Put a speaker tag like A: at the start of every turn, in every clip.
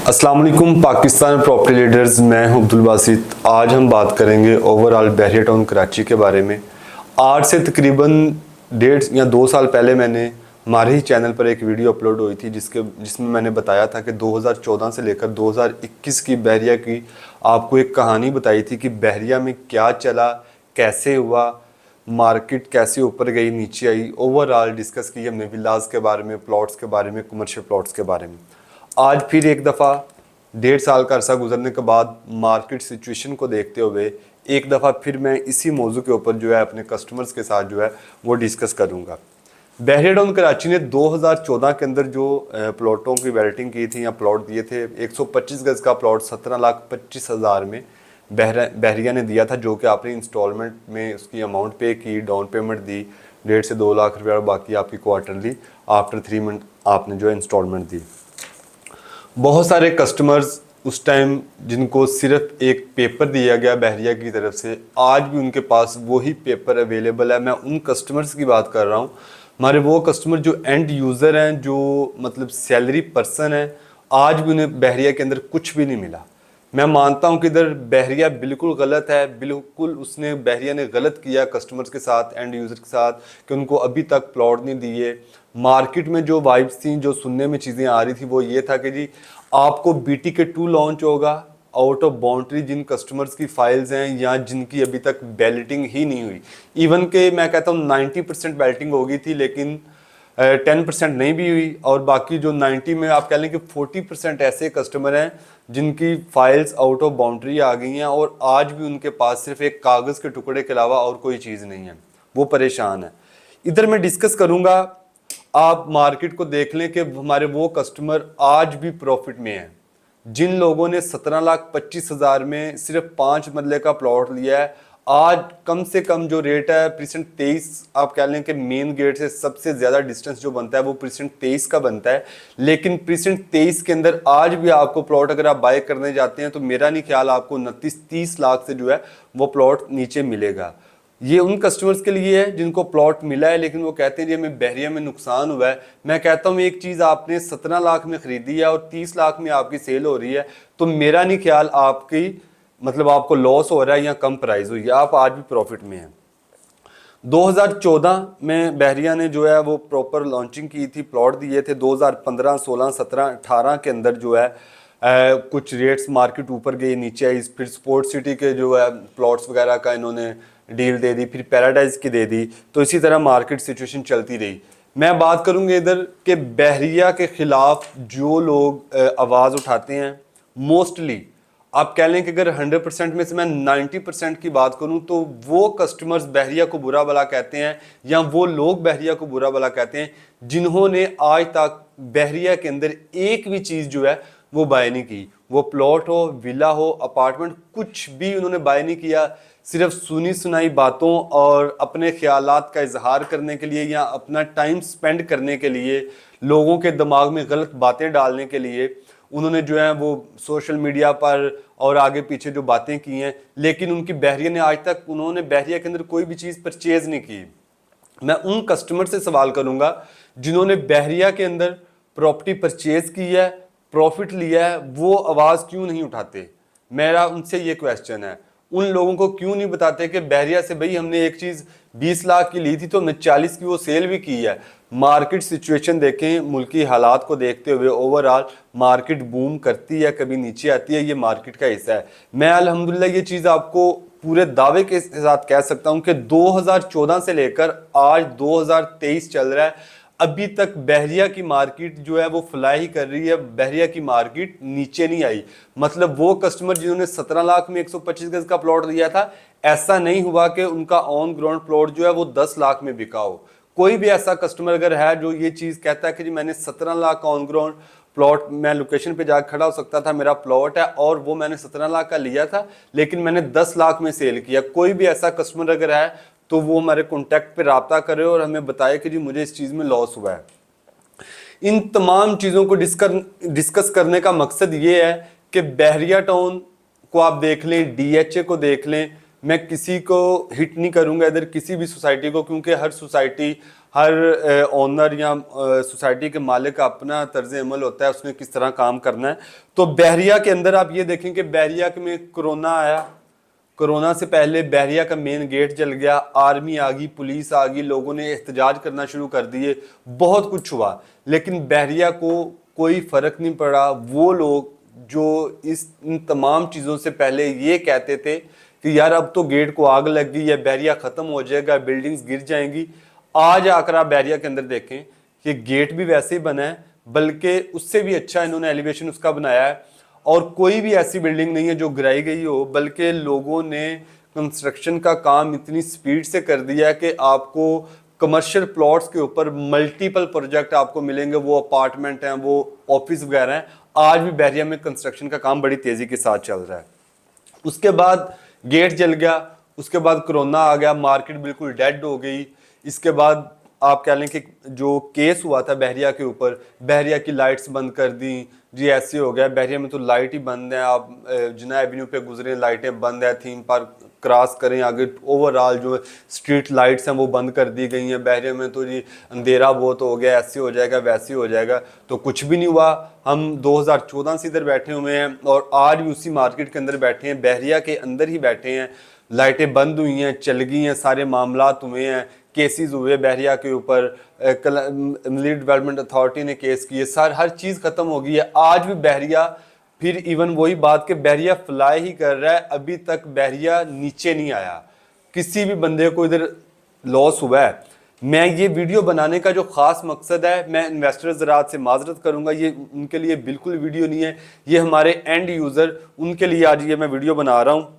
A: अस्सलाम वालेकुम Pakistan property leaders, मैं हूं अब्दुल बासित। आज हम बात करेंगे ओवरऑल बहरिया टाउन कराची के बारे में। आज से तकरीबन 1.5 या 2 साल पहले मैंने हमारे ही चैनल पर एक वीडियो अपलोड हुई थी जिसमें मैंने बताया था कि 2014 से लेकर 2021 की बहरिया की आपको एक कहानी बताई थी कि बहरिया में क्या चला, कैसे हुआ, मार्केट कैसे ऊपर गई नीचे आई। ओवरऑल डिस्कस की हमने विलास के बारे में, प्लॉट्स के बारे में, कमर्शियल प्लॉट्स के बारे में। आज फिर एक दफ़ा 1.5 साल का अरसा गुजरने के बाद मार्केट सिचुएशन को देखते हुए एक दफ़ा फिर मैं इसी मौजू के ऊपर जो है अपने कस्टमर्स के साथ जो है वो डिस्कस करूँगा। बहरिया टाउन कराची ने 2014 के अंदर जो प्लॉटों की वैल्टिंग की थी या प्लॉट दिए थे, 125 गज़ का प्लॉट 17,25,000 में बहरिया ने दिया था, जो कि आपने इंस्टॉलमेंट में उसकी अमाउंट पे की, डाउन पेमेंट दी 1.5 से 2 लाख रुपया, और बाकी आपकी क्वार्टरली आफ्टर 3 मंथ आपने जो है इंस्टॉलमेंट दी। बहुत सारे कस्टमर्स उस टाइम जिनको सिर्फ एक पेपर दिया गया बहरिया की तरफ से, आज भी उनके पास वही पेपर अवेलेबल है। मैं उन कस्टमर्स की बात कर रहा हूँ, हमारे वो कस्टमर जो एंड यूज़र हैं, जो मतलब सैलरी पर्सन है, आज भी उन्हें बहरिया के अंदर कुछ भी नहीं मिला। मैं मानता हूं कि इधर बहरिया बिल्कुल गलत है, बिल्कुल उसने बहरिया ने गलत किया कस्टमर्स के साथ, एंड यूज़र के साथ, कि उनको अभी तक प्लॉट नहीं दिए। मार्केट में जो वाइब्स थी, जो सुनने में चीज़ें आ रही थी, वो ये था कि जी आपको BTK2 लॉन्च होगा, आउट ऑफ बाउंड्री जिन कस्टमर्स की फाइल्स हैं या जिनकी अभी तक बैलेटिंग ही नहीं हुई, इवन के मैं कहता हूँ 90% बैलेटिंग हो गई थी, लेकिन 10% नहीं भी हुई, और बाकी जो 90 में आप कह लें कि 40% ऐसे कस्टमर हैं जिनकी फाइल्स आउट ऑफ बाउंड्री आ गई हैं और आज भी उनके पास सिर्फ एक कागज़ के टुकड़े के अलावा और कोई चीज़ नहीं है, वो परेशान है। इधर मैं डिस्कस करूंगा, आप मार्केट को देख लें कि हमारे वो कस्टमर आज भी प्रॉफिट में हैं जिन लोगों ने 17,25,000 में सिर्फ 5 मरले का प्लॉट लिया है। आज कम से कम जो रेट है प्रीसेंट 23, आप कह लें कि मेन गेट से सबसे ज़्यादा डिस्टेंस जो बनता है वो प्रीसेंट 23 का बनता है, लेकिन प्रीसेंट 23 के अंदर आज भी आपको प्लॉट अगर आप बाय करने जाते हैं तो मेरा नहीं ख्याल आपको 29-30 लाख से जो है वो प्लॉट नीचे मिलेगा। ये उन कस्टमर्स के लिए है जिनको प्लॉट मिला है, लेकिन वो कहते हैं जी हमें बहरिया में नुकसान हुआ है। मैं कहता हूँ एक चीज़ आपने 17 लाख में खरीदी है और 30 लाख में आपकी सेल हो रही है, तो मेरा नहीं ख्याल आपकी मतलब आपको लॉस हो रहा है या कम प्राइस हुई है, आप आज भी प्रॉफिट में हैं। 2014 में बहरिया ने जो है वो प्रॉपर लॉन्चिंग की थी, प्लॉट दिए थे। 2015, 16, 17, 18 के अंदर जो है कुछ रेट्स मार्केट ऊपर गई नीचे आई, फिर स्पोर्ट सिटी के जो है प्लॉट्स वगैरह का इन्होंने डील दे दी, फिर पैराडाइज की दे दी, तो इसी तरह मार्केट सिचुएशन चलती रही। मैं बात करूंगा इधर के बहरिया के खिलाफ जो लोग आवाज़ उठाते हैं, मोस्टली आप कह लें कि अगर 100% में से मैं 90% की बात करूं तो वो कस्टमर्स बहरिया को बुरा भला कहते हैं या वो लोग बहरिया को बुरा भला कहते हैं जिन्होंने आज तक बहरिया के अंदर एक भी चीज़ जो है वो बाय नहीं की। वो प्लॉट हो, विला हो, अपार्टमेंट, कुछ भी उन्होंने बाय नहीं किया। सिर्फ सुनी सुनाई बातों और अपने ख्यालात का इजहार करने के लिए या अपना टाइम स्पेंड करने के लिए, लोगों के दिमाग में गलत बातें डालने के लिए उन्होंने जो है वो सोशल मीडिया पर और आगे पीछे जो बातें की हैं, लेकिन उनकी बहरिया ने आज तक उन्होंने बहरिया के अंदर कोई भी चीज़ परचेज नहीं की। मैं उन कस्टमर से सवाल करूंगा जिन्होंने बहरिया के अंदर प्रॉपर्टी परचेज की है, प्रॉफिट लिया है, वो आवाज़ क्यों नहीं उठाते? मेरा उनसे ये क्वेश्चन है। उन लोगों को क्यों नहीं बताते कि बहरिया से भाई हमने एक चीज़ 20 लाख की ली थी तो हमने 40 की वो सेल भी की है। मार्केट सिचुएशन देखें, मुल्की हालात को देखते हुए ओवरऑल मार्केट बूम करती है, कभी नीचे आती है, ये मार्केट का हिस्सा है। मैं अल्हम्दुलिल्लाह ये चीज़ आपको पूरे दावे के साथ कह सकता हूं कि 2014 से लेकर आज 2023 चल रहा है, अभी तक बहरिया की मार्केट जो है वो फ्लाई ही कर रही है, बहरिया की मार्केट नीचे नहीं आई। मतलब वो कस्टमर जिन्होंने 17 लाख में 125 गज का प्लॉट लिया था, ऐसा नहीं हुआ कि उनका ऑन ग्राउंड प्लॉट जो है वो 10 लाख में बिका हो। कोई भी ऐसा कस्टमर अगर है जो ये चीज़ कहता है कि जी मैंने 17 लाख का ऑन ग्राउंड प्लॉट, मैं लोकेशन पे जाकर खड़ा हो सकता था, मेरा प्लॉट है और वो मैंने 17 लाख का लिया था लेकिन मैंने 10 लाख में सेल किया, कोई भी ऐसा कस्टमर अगर है तो वो हमारे कॉन्टैक्ट पे रब्ता करे और हमें बताए कि जी मुझे इस चीज़ में लॉस हुआ है। इन तमाम चीज़ों को डिस्कस करने का मकसद ये है कि बहरिया टाउन को आप देख लें, DHA को देख लें, मैं किसी को हिट नहीं करूंगा इधर किसी भी सोसाइटी को, क्योंकि हर सोसाइटी, हर ओनर या सोसाइटी के मालिक का अपना तर्ज अमल होता है, उसने किस तरह काम करना है। तो बहरिया के अंदर आप ये देखें कि बहरिया में कोरोना आया, कोरोना से पहले बहरिया का मेन गेट जल गया, आर्मी आ गई, पुलिस आ गई, लोगों ने एहतजाज करना शुरू कर दिए, बहुत कुछ हुआ, लेकिन बहरिया को कोई फ़र्क नहीं पड़ा। वो लोग जो इन तमाम चीज़ों से पहले ये कहते थे कि यार अब तो गेट को आग लग गई है, बहरिया ख़त्म हो जाएगा, बिल्डिंग्स गिर जाएंगी, आज आकर आप बहरिया के अंदर देखें कि गेट भी वैसे ही बना है, बल्कि उससे भी अच्छा इन्होंने एलिवेशन उसका बनाया है, और कोई भी ऐसी बिल्डिंग नहीं है जो गिराई गई हो, बल्कि लोगों ने कंस्ट्रक्शन का काम इतनी स्पीड से कर दिया है कि आपको कमर्शियल प्लॉट्स के ऊपर मल्टीपल प्रोजेक्ट आपको मिलेंगे, वो अपार्टमेंट हैं, वो ऑफिस वगैरह हैं। आज भी बहरिया में कंस्ट्रक्शन का काम बड़ी तेज़ी के साथ चल रहा है। उसके बाद गेट जल गया, उसके बाद कोरोना आ गया, मार्केट बिल्कुल डेड हो गई। इसके बाद आप कह लें कि जो केस हुआ था बहरिया के ऊपर, बहरिया की लाइट्स बंद कर दी जी, ऐसे हो गया, बहरिया में तो लाइट ही बंद है, आप जिना एवेन्यू पे गुजरे लाइटें बंद है, थीम पार्क क्रॉस करें आगे ओवरऑल जो स्ट्रीट लाइट्स हैं वो बंद कर दी गई हैं, बहरिया में तो जी अंधेरा बहुत हो गया, ऐसे हो जाएगा वैसे हो जाएगा। तो कुछ भी नहीं हुआ। हम 2014 से इधर बैठे हुए हैं और आज भी उसी मार्केट के अंदर बैठे हैं, बहरिया के अंदर ही बैठे हैं, लाइटें बंद हुई हैं, चल गई हैं, सारे मामलात हुए हैं, केसेस हुए बहरिया के ऊपर, मिलिट्री डेवलपमेंट अथॉरिटी ने केस किए, हर चीज़ ख़त्म हो गई है। आज भी बहरिया, फिर इवन वही बात कि बहरिया फ्लाई ही कर रहा है, अभी तक बहरिया नीचे नहीं आया, किसी भी बंदे को इधर लॉस हुआ है। मैं ये वीडियो बनाने का जो ख़ास मकसद है, मैं इन्वेस्टर ज़रात से माजरत करूँगा, ये उनके लिए बिल्कुल वीडियो नहीं है, ये हमारे एंड यूज़र उनके लिए आज ये मैं वीडियो बना रहा हूँ।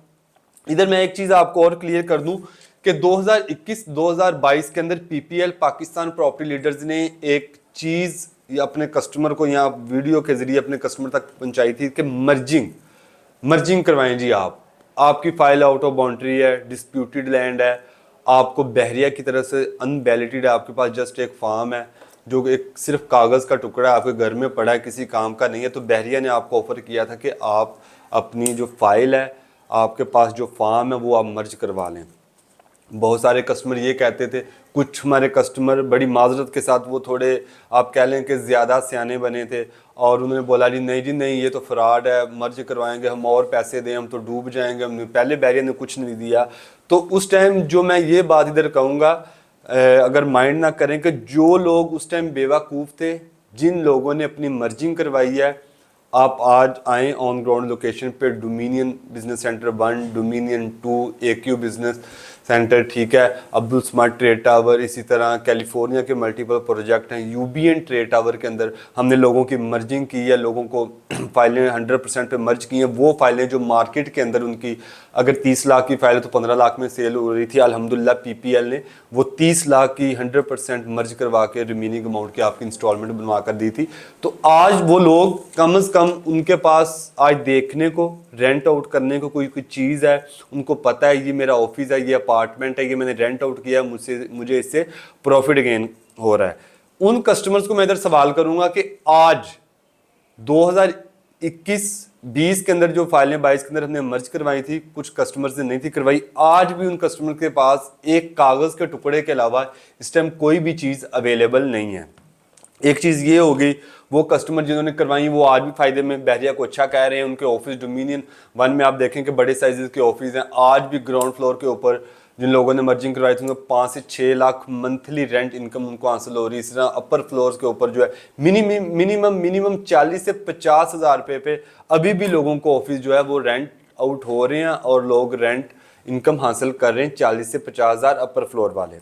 A: इधर मैं एक चीज़ आपको और क्लियर कर दूं कि 2021-2022 के अंदर पीपीएल पाकिस्तान प्रॉपर्टी लीडर्स ने एक चीज़ अपने कस्टमर को यहाँ वीडियो के ज़रिए अपने कस्टमर तक पहुँचाई थी कि मर्जिंग करवाएं जी। आपकी फाइल आउट ऑफ बाउंड्री है, डिस्प्यूटेड लैंड है, आपको बहरिया की तरफ से अनवैलिडेड है, आपके पास जस्ट एक फार्म है जो एक सिर्फ कागज़ का टुकड़ा है, आपके घर में पड़ा है, किसी काम का नहीं है। तो बहरिया ने आपको ऑफर किया था कि आप अपनी जो फाइल है, आपके पास जो फार्म है, वो आप मर्ज करवा लें। बहुत सारे कस्टमर ये कहते थे, कुछ हमारे कस्टमर बड़ी माजरत के साथ, वो थोड़े आप कह लें कि ज़्यादा सियाने बने थे और उन्होंने बोला जी नहीं, ये तो फ्रॉड है, मर्ज करवाएंगे हम और पैसे दें, हम तो डूब जाएंगे, हमने पहले बैरियर ने कुछ नहीं दिया। तो उस टाइम जो मैं ये बात इधर कहूँगा, अगर माइंड ना करें कि जो लोग उस टाइम बेवकूफ़ थे, जिन लोगों ने अपनी मर्जिंग करवाई है, आप आज आएँ ऑन ग्राउंड लोकेशन पे, dominion business centre 1, dominion 2, AQ business centre, ठीक है, अब्दुल स्मार्ट ट्रेड टावर, इसी तरह कैलिफोर्निया के मल्टीपल प्रोजेक्ट हैं, यूबीएन ट्रेड टावर के अंदर हमने लोगों की मर्जिंग की है, लोगों को फाइलें 100% पे मर्ज की हैं। वो फाइलें जो मार्केट के अंदर उनकी अगर 30 लाख की फाइल है तो 15 लाख में सेल हो रही थी, अल्हम्दुलिल्लाह पीपीएल ने वो 30 लाख की 100% मर्ज करवा के रिमेनिंग अमाउंट की आपकी इंस्टॉलमेंट बनवा कर दी थी। तो आज वो लोग कम से कम उनके पास आज देखने को, रेंट आउट करने को कोई चीज़ है, उनको पता है ये मेरा ऑफिस है, ये अपार्टमेंट है, ये मैंने रेंट आउट किया, मुझे इससे प्रॉफिट गेन हो रहा है। उन कस्टमर्स को मैं इधर सवाल करूंगा कि आज 2021-20 के अंदर जो फाइलें 22 के अंदर हमने मर्ज करवाई थी, कुछ कस्टमर्स ने नहीं थी करवाई, आज भी उन कस्टमर के पास एक कागज़ के टुकड़े के अलावा इस टाइम कोई भी चीज़ अवेलेबल नहीं है। एक चीज़ ये हो गई, वो कस्टमर जिन्होंने करवाई वो आज भी फ़ायदे में, बहरिया को अच्छा कह रहे हैं। उनके ऑफिस डोमिनियन 1 में आप देखें कि बड़े साइज़ के ऑफिस हैं, आज भी ग्राउंड फ्लोर के ऊपर जिन लोगों ने मर्जिंग करवाई थी उनको 5 से 6 लाख मंथली रेंट इनकम उनको हासिल हो रही है। इस तरह अपर फ्लोर्स के ऊपर जो है मिनिमम 40 से 50 हज़ार रुपये पे अभी भी लोगों को ऑफिस जो है वो रेंट आउट हो रहे हैं और लोग रेंट इनकम हासिल कर रहे हैं 40 से 50 हज़ार अपर फ्लोर वाले।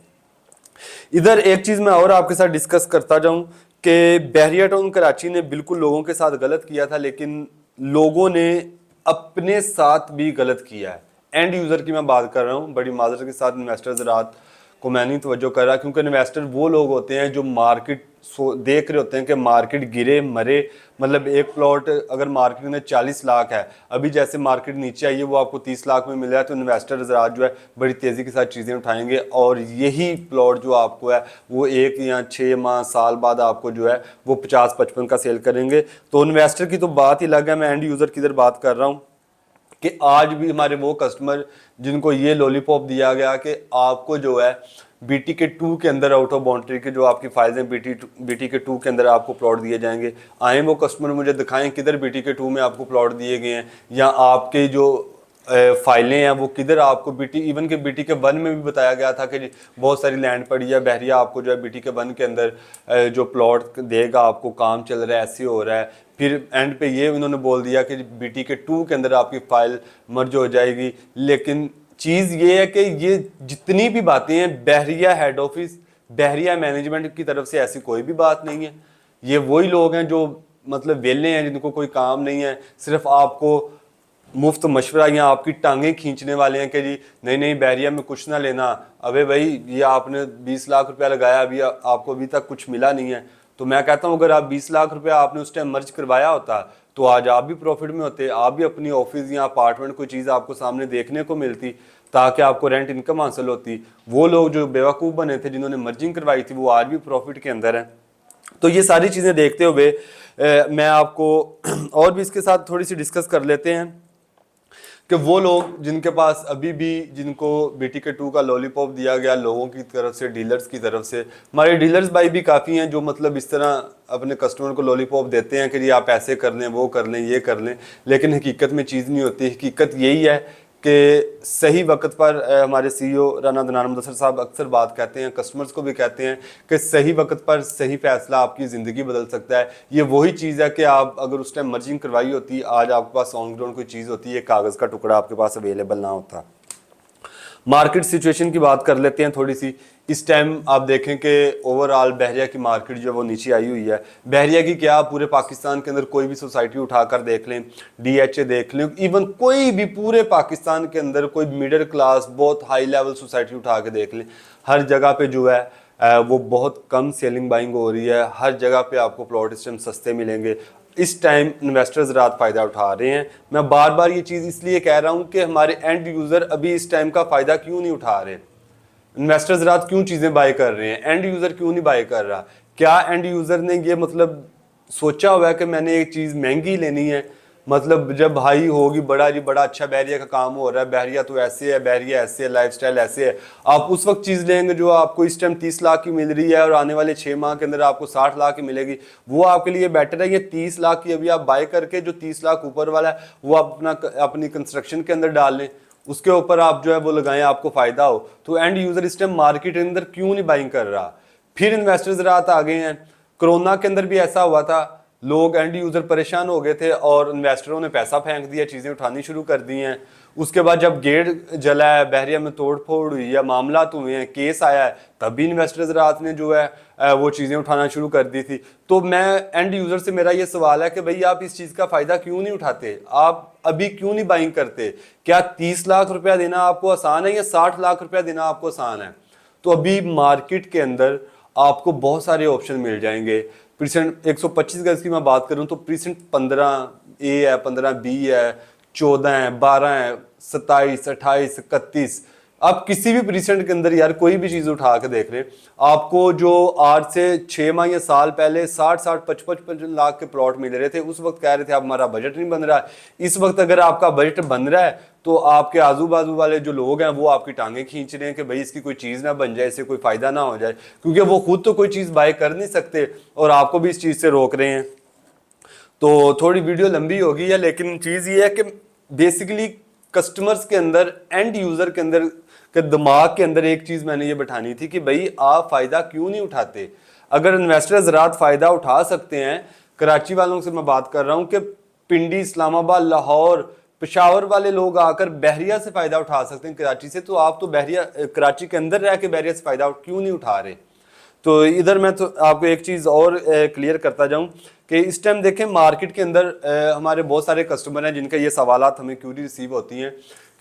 A: इधर एक चीज़ मैं और आपके साथ डिस्कस करता जाऊं कि बहरिया टाउन कराची ने बिल्कुल लोगों के साथ गलत किया था, लेकिन लोगों ने अपने साथ भी गलत किया है। एंड यूज़र की मैं बात कर रहा हूँ, बड़ी माजरत के साथ इन्वेस्टर्स रात को मैं नहीं तवज्जो कर रहा, क्योंकि इन्वेस्टर वो लोग होते हैं जो मार्केट देख रहे होते हैं कि मार्केट गिरे मरे। मतलब एक प्लॉट अगर मार्केट में 40 लाख है, अभी जैसे मार्केट नीचे आई है वो आपको 30 लाख में मिल रहा है, तो इन्वेस्टर ज़रात जो है बड़ी तेज़ी के साथ चीज़ें उठाएंगे और यही प्लॉट जो आपको है वो 1 या 6 माह साल बाद आपको जो है वो 50-55 का सेल करेंगे। तो इन्वेस्टर की तो बात ही अलग है, मैं एंड यूज़र की इधर बात कर रहा हूँ। कि आज भी हमारे वो कस्टमर जिनको ये लॉलीपॉप दिया गया कि आपको जो है बीटी के 2 के अंदर आउट ऑफ बाउंड्री के जो आपकी फाइल्स हैं बीटी के 2 के अंदर आपको प्लॉट दिए जाएंगे, आए वो कस्टमर मुझे दिखाएं किधर बीटी के 2 में आपको प्लॉट दिए गए हैं, या आपके जो फाइलें हैं वो किधर आपको बीटी इवन के बीटी के 1 में भी बताया गया था कि बहुत सारी लैंड पड़ी है, बहरिया आपको जो है बीटी के 1 के अंदर जो प्लॉट देगा आपको काम चल रहा है, ऐसे हो रहा है। फिर एंड पे ये उन्होंने बोल दिया कि बीटी के 2 के अंदर आपकी फाइल मर्ज हो जाएगी। लेकिन चीज़ ये है कि ये जितनी भी बातें हैं बहरिया हेड ऑफिस, बहरिया मैनेजमेंट की तरफ से ऐसी कोई भी बात नहीं है। ये वही लोग हैं जो मतलब वेले हैं, जिनको कोई काम नहीं है, सिर्फ आपको मुफ्त मशवरा या आपकी टांगें खींचने वाले हैं कि जी नहीं नहीं बहरिया में कुछ ना लेना। अबे भाई ये आपने 20 लाख रुपया लगाया, अभी आपको अभी तक कुछ मिला नहीं है। तो मैं कहता हूँ अगर आप 20 लाख रुपया आपने उस टाइम मर्ज करवाया होता तो आज आप भी प्रॉफिट में होते, आप भी अपनी ऑफिस या अपार्टमेंट कोई चीज़ आपको सामने देखने को मिलती ताकि आपको रेंट इनकम हासिल होती। वो लोग जो बेवकूफ़ बने थे जिन्होंने मर्जिंग करवाई थी वो आज भी प्रॉफिट के अंदर है। तो ये सारी चीज़ें देखते हुए मैं आपको और भी इसके साथ थोड़ी सी डिस्कस कर लेते हैं कि वो लोग जिनके पास अभी भी जिनको बीटी के 2 का लॉलीपॉप दिया गया लोगों की तरफ से, डीलर्स की तरफ से, हमारे डीलर्स भाई भी काफ़ी हैं जो मतलब इस तरह अपने कस्टमर को लॉलीपॉप देते हैं कि जी आप ऐसे कर लें, वो कर लें, ये कर लें, लेकिन हकीकत में चीज़ नहीं होती। हकीकत यही है कि सही वक्त पर हमारे सीईओ राना दनान मुदस्सर साहब अक्सर बात कहते हैं, कस्टमर्स को भी कहते हैं कि सही वक्त पर सही फैसला आपकी ज़िंदगी बदल सकता है। ये वही चीज़ है कि आप अगर उस टाइम मर्जिंग करवाई होती, आज आपके पास ऑन ग्राउंड कोई चीज़ होती है, कागज़ का टुकड़ा आपके पास अवेलेबल ना होता। मार्केट सिचुएशन की बात कर लेते हैं थोड़ी सी। इस टाइम आप देखें कि ओवरऑल बहरिया की मार्केट जो है वो नीचे आई हुई है। बहरिया की क्या, पूरे पाकिस्तान के अंदर कोई भी सोसाइटी उठाकर देख लें, डीएचए देख लें, इवन कोई भी पूरे पाकिस्तान के अंदर कोई मिडिल क्लास बहुत हाई लेवल सोसाइटी उठा के देख लें, हर जगह पे जो है वो बहुत कम सेलिंग बाइंग हो रही है। हर जगह पे आपको प्लॉट इस टाइम सस्ते मिलेंगे। इस टाइम इन्वेस्टर्स रात फ़ायदा उठा रहे हैं। मैं बार बार ये चीज़ इसलिए कह रहा हूँ कि हमारे एंड यूज़र अभी इस टाइम का फ़ायदा क्यों नहीं उठा रहे, इन्वेस्टर्स रात क्यों चीज़ें बाय कर रहे हैं, एंड यूज़र क्यों नहीं बाय कर रहा। क्या एंड यूज़र ने ये मतलब सोचा हुआ है कि मैंने एक चीज़ महंगी लेनी है, मतलब जब हाई होगी बड़ा जी बड़ा अच्छा बहरिया का काम हो रहा है, बहरिया तो ऐसे है, बहरिया ऐसे है, लाइफस्टाइल ऐसे है, आप उस वक्त चीज़ लेंगे जो आपको इस टाइम 30 लाख की मिल रही है और आने वाले 6 माह के अंदर आपको 60 लाख की मिलेगी, वो आपके लिए बेटर है। ये 30 लाख की अभी आप बाय करके जो 30 लाख ऊपर वाला है वो आप अपनी कंस्ट्रक्शन के अंदर डाल लें, उसके ऊपर आप जो है वो लगाएं, आपको फ़ायदा हो। तो एंड यूज़र इस टाइम मार्केट के अंदर क्यों नहीं बाइंग कर रहा। फिर इन्वेस्टर्स रात आ गए हैं। कोरोना के अंदर भी ऐसा हुआ था, लोग एंड यूज़र परेशान हो गए थे और इन्वेस्टरों ने पैसा फेंक दिया, चीज़ें उठानी शुरू कर दी हैं। उसके बाद जब गेट जला है, बहरिया में तोड़ फोड़ हुई है, मामला हुए हैं, केस आया है, तब भी इन्वेस्टर्स रात ने जो है वो चीज़ें उठाना शुरू कर दी थी। तो मैं एंड यूज़र से मेरा ये सवाल है कि भाई आप इस चीज़ का फ़ायदा क्यों नहीं उठाते, आप अभी क्यों नहीं बाइंग करते। क्या 30 लाख रुपया देना आपको आसान है या 60 लाख रुपया देना आपको आसान है। तो अभी मार्केट के अंदर आपको बहुत सारे ऑप्शन मिल जाएंगे। प्रीसेंट 125 गज की मैं बात करूं तो प्रीसेंट 15A है, 15B है, 14 है, 12 है, 27, 28, 31। आप किसी भी प्रीसेंट के अंदर यार कोई भी चीज़ उठा के देख रहे, आपको जो आज से 6 माह या साल पहले 60-60, 55 लाख के प्लॉट मिल रहे थे, उस वक्त कह रहे थे अब हमारा बजट नहीं बन रहा है। इस वक्त अगर आपका बजट बन रहा है तो आपके आजू बाजू वाले जो लोग हैं वो आपकी टांगें खींच रहे हैं कि भाई इसकी कोई चीज़ ना बन जाए, इससे कोई फ़ायदा ना हो जाए, क्योंकि वो खुद तो कोई चीज़ बाय कर नहीं सकते और आपको भी इस चीज़ से रोक रहे हैं। तो थोड़ी वीडियो लंबी होगी है, लेकिन चीज़ ये है कि बेसिकली कस्टमर्स के अंदर, एंड यूज़र के अंदर के दिमाग के अंदर एक चीज़ मैंने ये बैठानी थी कि भाई आप फ़ायदा क्यों नहीं उठाते। अगर इन्वेस्टर्स रात फ़ायदा उठा सकते हैं, कराची वालों से मैं बात कर रहा हूँ कि पिंडी, इस्लामाबाद, लाहौर, पेशावर वाले लोग आकर बहरिया से फ़ायदा उठा सकते हैं कराची से, तो आप तो बहरिया कराची के अंदर रह के बहरिया से फ़ायदा क्यों नहीं उठा रहे। तो इधर मैं तो आपको एक चीज़ और क्लियर करता जाऊं कि इस टाइम देखें मार्केट के अंदर हमारे बहुत सारे कस्टमर हैं जिनके ये सवालात हमें क्यूरी रिसीव होती हैं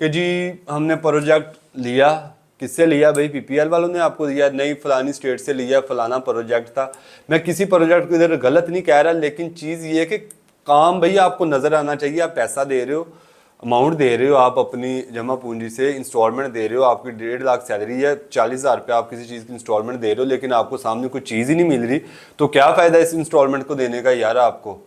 A: कि जी हमने प्रोजेक्ट लिया, किससे लिया भाई, पीपीएल वालों ने आपको दिया, नहीं फलानी स्टेट से लिया, फलाना प्रोजेक्ट था। मैं किसी प्रोजेक्ट को इधर गलत नहीं कह रहा, लेकिन चीज़ ये है कि काम भैया आपको नज़र आना चाहिए। आप पैसा दे रहे हो, अमाउंट दे रहे हो, आप अपनी जमा पूंजी से इंस्टॉलमेंट दे रहे हो, आपकी 1.5 लाख सैलरी है, 40,000 रुपये आप किसी चीज़ की इंस्टॉलमेंट दे रहे हो, लेकिन आपको सामने कोई चीज़ ही नहीं मिल रही, तो क्या फ़ायदा इस इंस्टॉलमेंट को देने का यार आपको।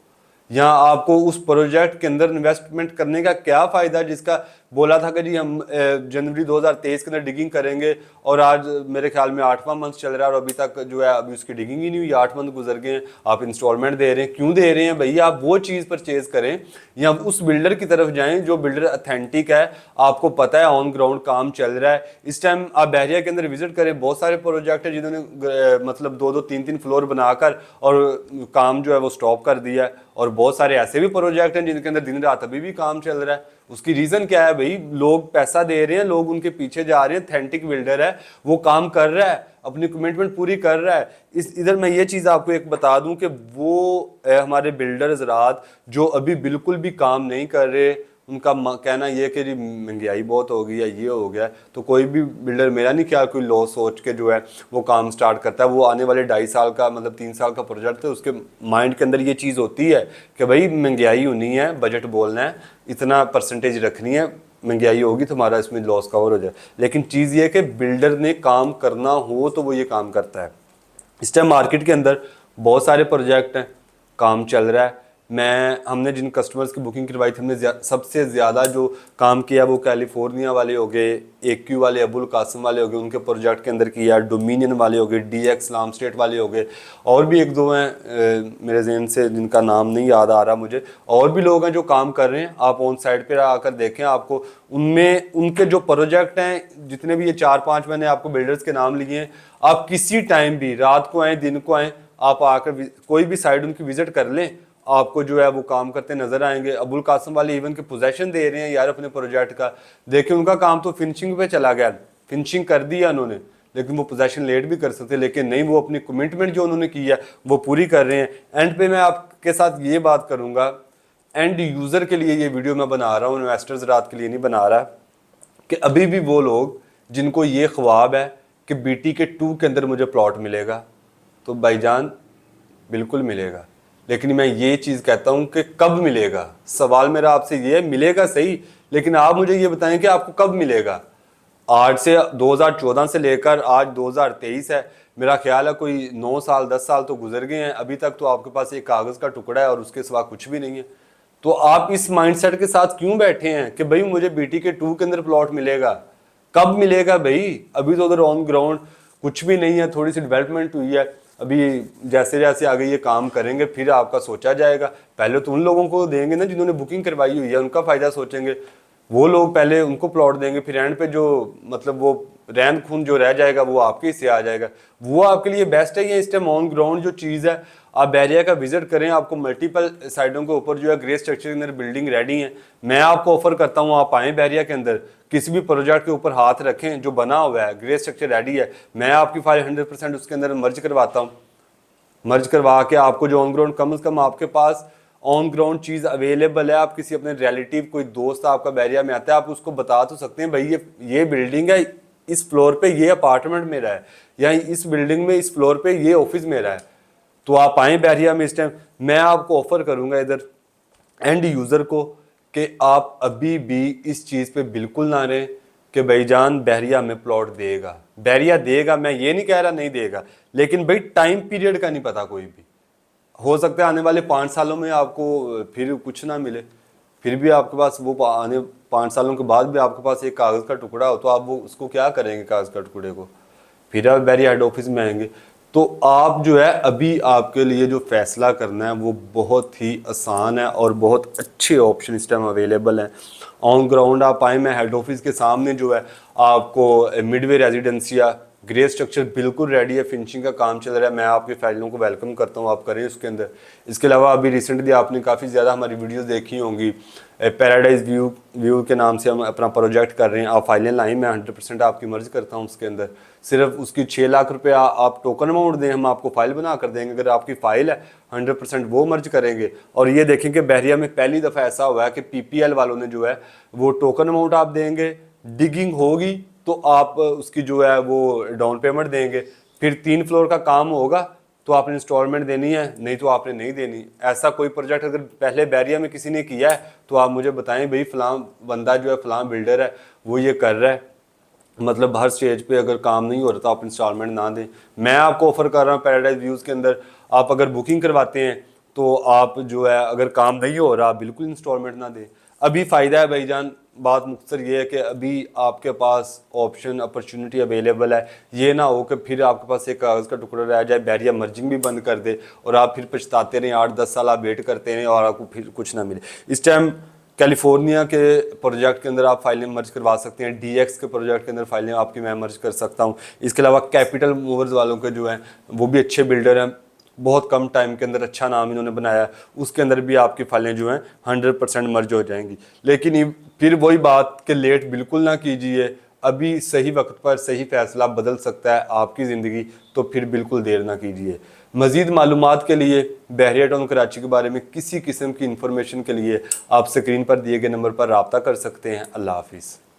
A: या आपको उस प्रोजेक्ट के अंदर इन्वेस्टमेंट करने का क्या फ़ायदा, जिसका बोला था कि जी हम जनवरी 2023 के अंदर डिगिंग करेंगे और आज मेरे ख्याल में 8वां मंथ चल रहा है और अभी तक जो है अभी उसकी डिगिंग ही नहीं हुई, 8 मंथ गुजर गए हैं, आप इंस्टॉलमेंट दे रहे हैं। क्यों दे रहे हैं भैया? आप वो चीज़ परचेज करें या उस बिल्डर की तरफ जाएं जो बिल्डर अथेंटिक है, आपको पता है ऑन ग्राउंड काम चल रहा है। इस टाइम आप बहरिया के अंदर विजिट करें, बहुत सारे प्रोजेक्ट है जिन्होंने मतलब 2-2 3-3 फ्लोर बनाकर और काम जो है वो स्टॉप कर दिया है, और बहुत सारे ऐसे भी प्रोजेक्ट हैं जिनके अंदर दिन रात अभी भी काम चल रहा है। उसकी रीज़न क्या है भाई? लोग पैसा दे रहे हैं, लोग उनके पीछे जा रहे हैं, अथेंटिक बिल्डर है, वो काम कर रहा है, अपनी कमिटमेंट पूरी कर रहा है। इधर मैं ये चीज़ आपको एक बता दूं कि वो हमारे बिल्डर हज़रात जो अभी बिल्कुल भी काम नहीं कर रहे, उनका कहना ये कि जी महंगाई बहुत हो गई है, ये हो गया, तो कोई भी बिल्डर मेरा नहीं ख्याल कोई लॉ सोच के जो है वो काम स्टार्ट करता है। वो आने वाले 2.5 साल का मतलब 3 साल का प्रोजेक्ट है, उसके माइंड के अंदर ये चीज़ होती है कि भाई महंगाई होनी है, बजट बोलना है, इतना परसेंटेज रखनी है, महंगाई होगी तो हमारा इसमें लॉस कवर हो जाए। लेकिन चीज़ ये है कि बिल्डर ने काम करना हो तो वो ये काम करता है। इस टाइम मार्केट के अंदर बहुत सारे प्रोजेक्ट हैं, काम चल रहा है। हमने जिन कस्टमर्स की बुकिंग करवाई थी, हमने सबसे ज़्यादा जो काम किया वो कैलिफोर्निया वाले हो गए, AQ वाले, अबुल कासिम वाले हो गए, उनके प्रोजेक्ट के अंदर किया, डोमिनियन वाले हो गए, DX इस्लाम स्टेट वाले हो गए, और भी एक दो हैं मेरे जहन से जिनका नाम नहीं याद आ रहा मुझे, और भी लोग हैं जो काम कर रहे हैं। आप ऑन साइड पर आकर देखें, आपको उनमें उनके जो प्रोजेक्ट हैं, जितने भी ये 4-5 मैंने आपको बिल्डर्स के नाम लिए हैं, आप किसी टाइम भी रात को आएँ दिन को आएँ, आप आकर कोई भी साइड उनकी विजिट कर लें, आपको जो है वो काम करते नजर आएंगे। अबुल कासिम वाले इवन के पोजेशन दे रहे हैं यार अपने प्रोजेक्ट का, देखिए उनका काम तो फिनिशिंग पे चला गया, फिनिशिंग कर दिया उन्होंने, लेकिन वो पोजेशन लेट भी कर सकते, लेकिन नहीं, वो अपनी कमिटमेंट जो उन्होंने की है वो पूरी कर रहे हैं। एंड पे मैं आपके साथ ये बात करूंगा, एंड यूजर के लिए ये वीडियो मैं बना रहा हूँ, इन्वेस्टर्स रात के लिए नहीं बना रहा, कि अभी भी वो लोग जिनको ये ख्वाब है कि BTK 2 के अंदर मुझे प्लॉट मिलेगा, तो भाईजान बिल्कुल मिलेगा, लेकिन मैं ये चीज़ कहता हूँ कि कब मिलेगा। सवाल मेरा आपसे ये है, मिलेगा सही, लेकिन आप मुझे ये बताएं कि आपको कब मिलेगा। आज से 2014 से लेकर आज 2023 है, मेरा ख्याल है कोई 9 साल 10 साल तो गुजर गए हैं, अभी तक तो आपके पास एक कागज़ का टुकड़ा है और उसके सिवा कुछ भी नहीं है। तो आप इस माइंडसेट के साथ क्यों बैठे हैं कि भाई मुझे BTK 2 के अंदर प्लॉट मिलेगा? कब मिलेगा भाई? अभी तो उधर ऑन ग्राउंड कुछ भी नहीं है, थोड़ी सी डेवलपमेंट हुई है, अभी जैसे जैसे आगे ये काम करेंगे फिर आपका सोचा जाएगा। पहले तो उन लोगों को देंगे ना जिन्होंने बुकिंग करवाई हुई है, उनका फ़ायदा सोचेंगे, वो लोग पहले उनको प्लॉट देंगे, फिर एंड पे जो मतलब वो रैन खून जो रह जाएगा वो आपके हिस्से आ जाएगा। वो आपके लिए बेस्ट है। ये इस टाइम ऑन ग्राउंड जो चीज़ है, आप बहरिया का विजिट करें, आपको मल्टीपल साइडों के ऊपर जो है ग्रे स्ट्रक्चर के अंदर बिल्डिंग रेडी है। मैं आपको ऑफर करता हूँ, आप आएँ बहरिया के अंदर, किसी भी प्रोजेक्ट के ऊपर हाथ रखें जो बना हुआ है, ग्रे स्ट्रक्चर रेडी है, मैं आपकी फाइल 100% उसके अंदर मर्ज करवाता हूँ। मर्ज करवा के आपको जो ऑन ग्राउंड कम से कम आपके pass on ground cheese available है। आप किसी अपने रिलेटिव, कोई दोस्त आपका बहरिया में आता है, आप उसको बता तो सकते हैं भाई ये बिल्डिंग है, इस फ्लोर पे ये अपार्टमेंट मेरा है, या इस बिल्डिंग में इस फ्लोर पे ये ऑफिस मेरा है। तो आप आए बहरिया में इस टाइम, मैं आपको ऑफर करूंगा इधर एंड यूज़र को कि आप अभी भी इस चीज़ पे बिल्कुल ना रहें कि भाईजान बहरिया में प्लॉट देगा, बहरिया देगा, मैं ये नहीं कह रहा नहीं देगा, लेकिन भाई टाइम पीरियड का नहीं पता। कोई भी हो सकता है आने वाले 5 सालों में आपको फिर कुछ ना मिले, फिर भी आपके पास वो आने 5 सालों के बाद भी आपके पास एक कागज़ का टुकड़ा हो, तो आप वो उसको क्या करेंगे कागज़ का टुकड़े को? फिर आप बहरिया हेड ऑफिस में आएंगे। तो आप जो है अभी आपके लिए जो फैसला करना है वो बहुत ही आसान है और बहुत अच्छे ऑप्शन इस टाइम अवेलेबल हैं। ऑन ग्राउंड आप आए, मैं हेड ऑफिस के सामने जो है आपको मिडवे रेजिडेंसिया ग्रे स्ट्रक्चर बिल्कुल रेडी है, फिनिशिंग का काम चल रहा है। मैं आपकी फाइलों को वेलकम करता हूँ, आप करें उसके अंदर। इसके अलावा अभी रिसेंटली आपने काफ़ी ज़्यादा हमारी वीडियोस देखी होंगी, पैराडाइज व्यू के नाम से हम अपना प्रोजेक्ट कर रहे हैं। आप फाइलें लाएँ, मैं 100% आपकी मर्ज करता हूँ उसके अंदर। सिर्फ उसकी 6 लाख रुपये आप टोकन अमाउंट दें, हम आपको फ़ाइल बना कर देंगे। अगर आपकी फ़ाइल है 100% वो मर्ज करेंगे। और ये देखें कि बहरिया में पहली दफ़ा ऐसा हुआ है कि PPL वालों ने जो है वो टोकन अमाउंट आप देंगे, डिगिंग होगी तो आप उसकी जो है वो डाउन पेमेंट देंगे, फिर 3 फ्लोर का काम होगा तो आपने इंस्टॉलमेंट देनी है, नहीं तो आपने नहीं देनी। ऐसा कोई प्रोजेक्ट अगर पहले बहरिया में किसी ने किया है तो आप मुझे बताएं भाई फलां बंदा जो है फलां बिल्डर है वो ये कर रहा है, मतलब हर स्टेज पे अगर काम नहीं हो रहा तो आप इंस्टॉलमेंट ना दें। मैं आपको ऑफर कर रहा हूँ पैराडाइज व्यूज़ के अंदर, आप अगर बुकिंग करवाते हैं तो आप जो है अगर काम नहीं हो रहा बिल्कुल इंस्टॉलमेंट ना दें। अभी फ़ायदा है भाईजान, बात मुख्तसर ये है कि अभी आपके पास ऑप्शन अपॉर्चुनिटी अवेलेबल है। ये ना हो कि फिर आपके पास एक कागज़ का टुकड़ा रह जाए, बैरिया मर्जिंग भी बंद कर दे और आप फिर पछताते रहें, 8-10 साल आप वेट करते रहें और आपको फिर कुछ ना मिले। इस टाइम कैलिफोर्निया के प्रोजेक्ट के अंदर आप फाइलें मर्ज करवा सकते हैं, डीएक्स के प्रोजेक्ट के अंदर फाइलें आपकी मैं मर्ज कर सकता हूँ। इसके अलावा कैपिटल मूवर्स वालों के जो हैं वो भी अच्छे बिल्डर हैं, बहुत कम टाइम के अंदर अच्छा नाम इन्होंने बनाया, उसके अंदर भी आपकी फाइलें जो हैं 100% मर्ज हो जाएंगी। लेकिन फिर वही बात कि लेट बिल्कुल ना कीजिए, अभी सही वक्त पर सही फैसला बदल सकता है आपकी ज़िंदगी, तो फिर बिल्कुल देर ना कीजिए। मज़ीद मालूमात के लिए बहरिया टाउन कराची के बारे में किसी किस्म की इंफॉर्मेशन के लिए आप स्क्रीन पर दिए गए नंबर पर रब्ता कर सकते हैं। अल्लाह हाफिज़।